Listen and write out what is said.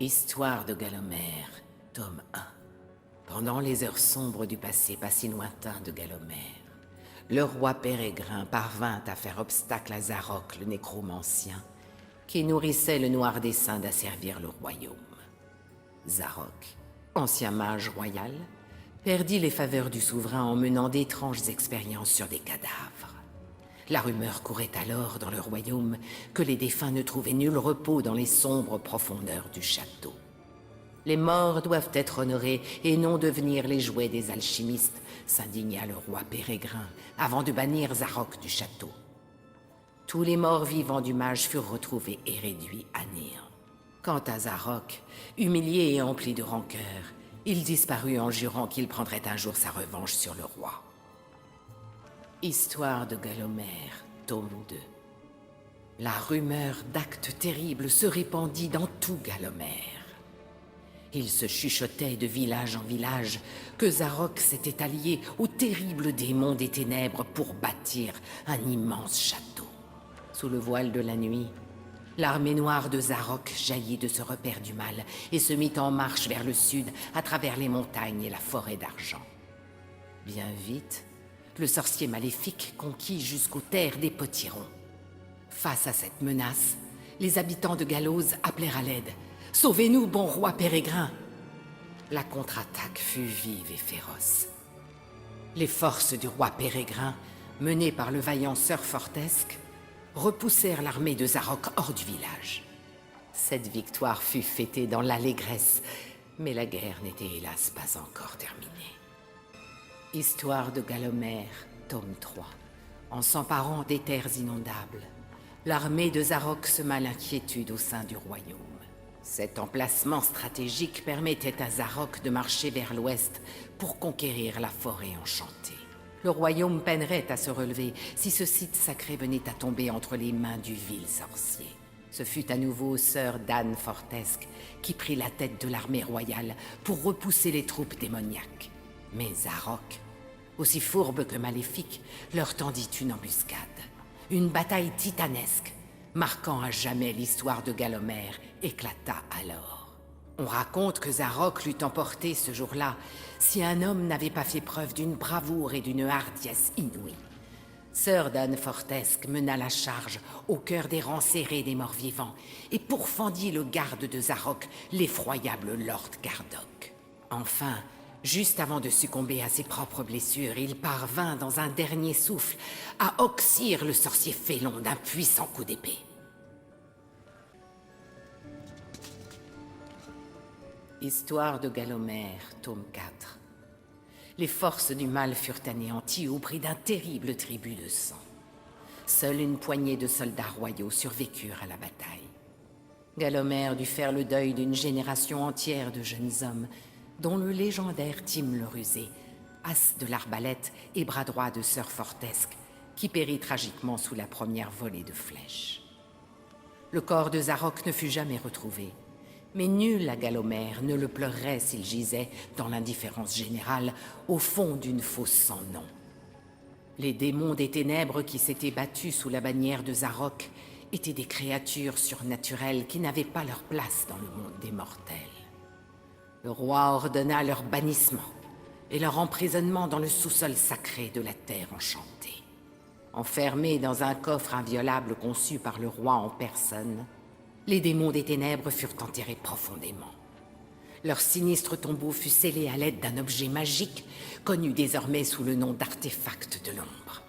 Histoire de Galomère, tome 1. Pendant les heures sombres du passé pas si lointain de Galomère, le roi Pérégrin parvint à faire obstacle à Zarok, le nécromancien, qui nourrissait le noir dessein d'asservir le royaume. Zarok, ancien mage royal, perdit les faveurs du souverain en menant d'étranges expériences sur des cadavres. La rumeur courait alors dans le royaume que les défunts ne trouvaient nul repos dans les sombres profondeurs du château. Les morts doivent être honorés et non devenir les jouets des alchimistes, s'indigna le roi Pérégrin avant de bannir Zarok du château. Tous les morts vivants du mage furent retrouvés et réduits à néant. Quant à Zarok, humilié et empli de rancœur, il disparut en jurant qu'il prendrait un jour sa revanche sur le roi. Histoire de Galomère, tome 2. La rumeur d'actes terribles se répandit dans tout Galomère. Il se chuchotait de village en village que Zarok s'était allié aux terribles démons des ténèbres pour bâtir un immense château. Sous le voile de la nuit, l'armée noire de Zarok jaillit de ce repère du mal et se mit en marche vers le sud à travers les montagnes et la forêt d'argent. Bien vite, le sorcier maléfique conquit jusqu'aux terres des Potirons. Face à cette menace, les habitants de Galloz appelèrent à l'aide. « Sauvez-nous, bon roi Pérégrin !» La contre-attaque fut vive et féroce. Les forces du roi Pérégrin, menées par le vaillant Sir Fortesque, repoussèrent l'armée de Zarok hors du village. Cette victoire fut fêtée dans l'allégresse, mais la guerre n'était hélas pas encore terminée. Histoire de Galomère, tome 3. En s'emparant des terres inondables, l'armée de Zarok sema l'inquiétude au sein du royaume. Cet emplacement stratégique permettait à Zarok de marcher vers l'ouest pour conquérir la forêt enchantée. Le royaume peinerait à se relever si ce site sacré venait à tomber entre les mains du vil sorcier. Ce fut à nouveau Sir Dan Fortesque qui prit la tête de l'armée royale pour repousser les troupes démoniaques. Mais Zarok, aussi fourbe que maléfique, leur tendit une embuscade. Une bataille titanesque, marquant à jamais l'histoire de Galomère, éclata alors. On raconte que Zarok l'eût emporté ce jour-là si un homme n'avait pas fait preuve d'une bravoure et d'une hardiesse inouïe. Sir Dan Fortesque mena la charge au cœur des rangs serrés des morts-vivants et pourfendit le garde de Zarok, l'effroyable Lord Gardoc. Enfin, juste avant de succomber à ses propres blessures, il parvint dans un dernier souffle à oxyre le sorcier félon d'un puissant coup d'épée. Histoire de Galomère, tome 4. Les forces du mal furent anéanties au prix d'un terrible tribut de sang. Seule une poignée de soldats royaux survécurent à la bataille. Galomère dut faire le deuil d'une génération entière de jeunes hommes, dont le légendaire Tim le Rusé, as de l'arbalète et bras droit de Sir Fortesque, qui périt tragiquement sous la première volée de flèches. Le corps de Zarok ne fut jamais retrouvé, mais nul à Galomère ne le pleurerait s'il gisait, dans l'indifférence générale, au fond d'une fosse sans nom. Les démons des ténèbres qui s'étaient battus sous la bannière de Zarok étaient des créatures surnaturelles qui n'avaient pas leur place dans le monde des mortels. Le roi ordonna leur bannissement et leur emprisonnement dans le sous-sol sacré de la terre enchantée. Enfermés dans un coffre inviolable conçu par le roi en personne, les démons des ténèbres furent enterrés profondément. Leur sinistre tombeau fut scellé à l'aide d'un objet magique, connu désormais sous le nom d'artefact de l'ombre.